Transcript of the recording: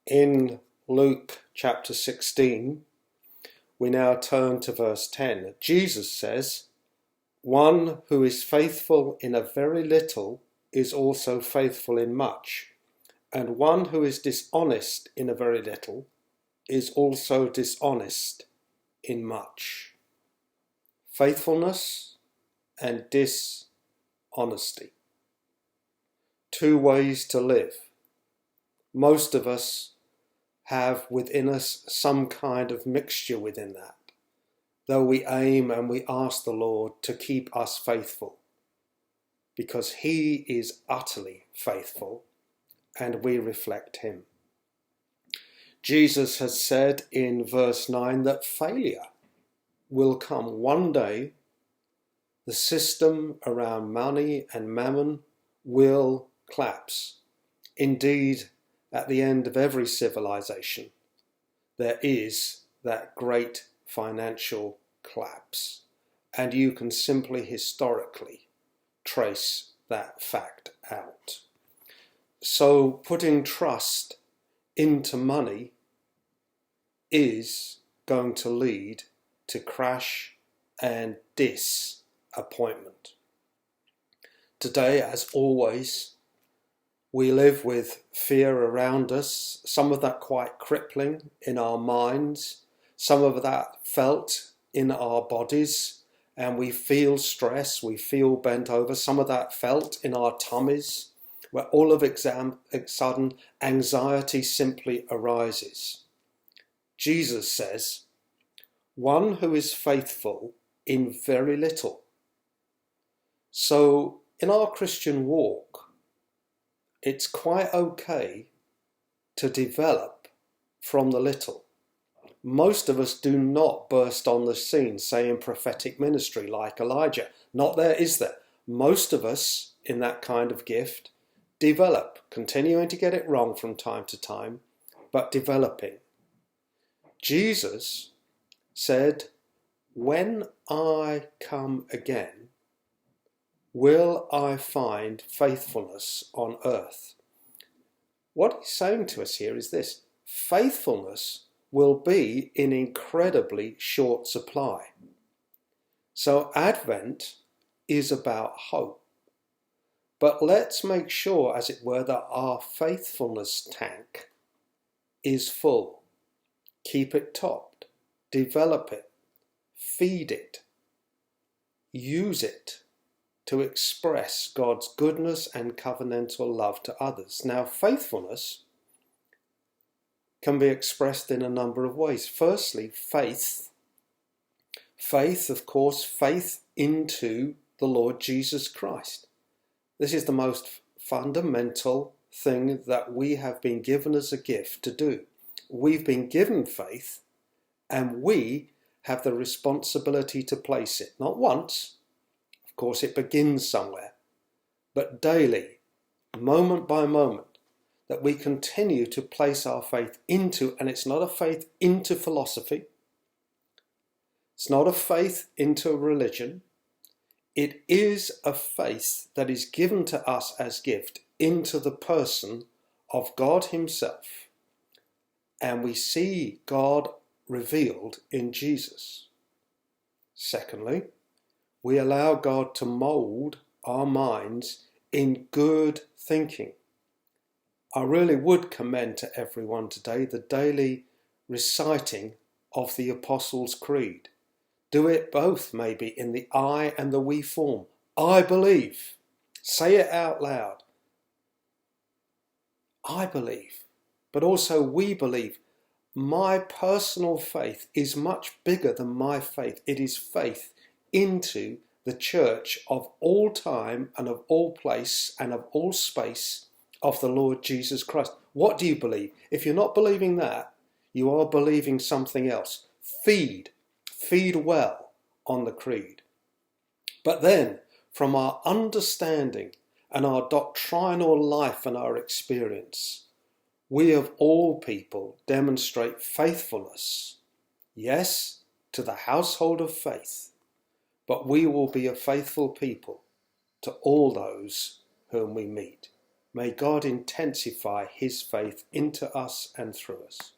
In Luke chapter 16, we now turn to verse 10. Jesus says, "One who is faithful in a very little is also faithful in much, and one who is dishonest in a very little is also dishonest in much." Faithfulness and dishonesty. Two ways to live. Most of us have within us some kind of mixture within that, though we aim and we ask the Lord to keep us faithful, because He is utterly faithful and we reflect Him. Jesus has said in verse 9 that failure will come one day. The system around money and mammon will collapse. Indeed, at the end of every civilization, there is that great financial collapse, and you can simply historically trace that fact out. So putting trust into money is going to lead to crash and disappointment. Today, as always, we live with fear around us, some of that quite crippling in our minds, some of that felt in our bodies, and we feel stress, we feel bent over, some of that felt in our tummies, where all of a sudden anxiety simply arises. Jesus says, "One who is faithful in very little." So in our Christian walk, it's quite okay to develop from the little. Most of us do not burst on the scene, say in prophetic ministry like Elijah. Not there, is there? Most of us in that kind of gift develop, continuing to get it wrong from time to time, but developing. Jesus said, "When I come again, will I find faithfulness on earth?" What he's saying to us here is this: faithfulness will be in incredibly short supply. So Advent is about hope. But let's make sure, as it were, that our faithfulness tank is full. Keep it topped. Develop it. Feed it. Use it to express God's goodness and covenantal love to others. Now, faithfulness can be expressed in a number of ways. Firstly, faith. Faith, of course, faith into the Lord Jesus Christ. This is the most fundamental thing that we have been given as a gift to do. We've been given faith, and we have the responsibility to place it. Not once. Of course, it begins somewhere, but daily, moment by moment, that we continue to place our faith into, and it's not a faith into philosophy, it's not a faith into a religion, it is a faith that is given to us as gift into the person of God Himself, and we see God revealed in Jesus. Secondly, we allow God to mould our minds in good thinking. I really would commend to everyone today the daily reciting of the Apostles' Creed. Do it both, maybe, in the I and the we form. I believe. Say it out loud. I believe. But also we believe. My personal faith is much bigger than my faith. It is faith into the church of all time and of all place and of all space of the Lord Jesus Christ. What do you believe? If you're not believing that, you are believing something else. Feed well on the creed. But then, from our understanding and our doctrinal life and our experience, we of all people demonstrate faithfulness, yes, to the household of faith, but we will be a faithful people to all those whom we meet. May God intensify his faith into us and through us.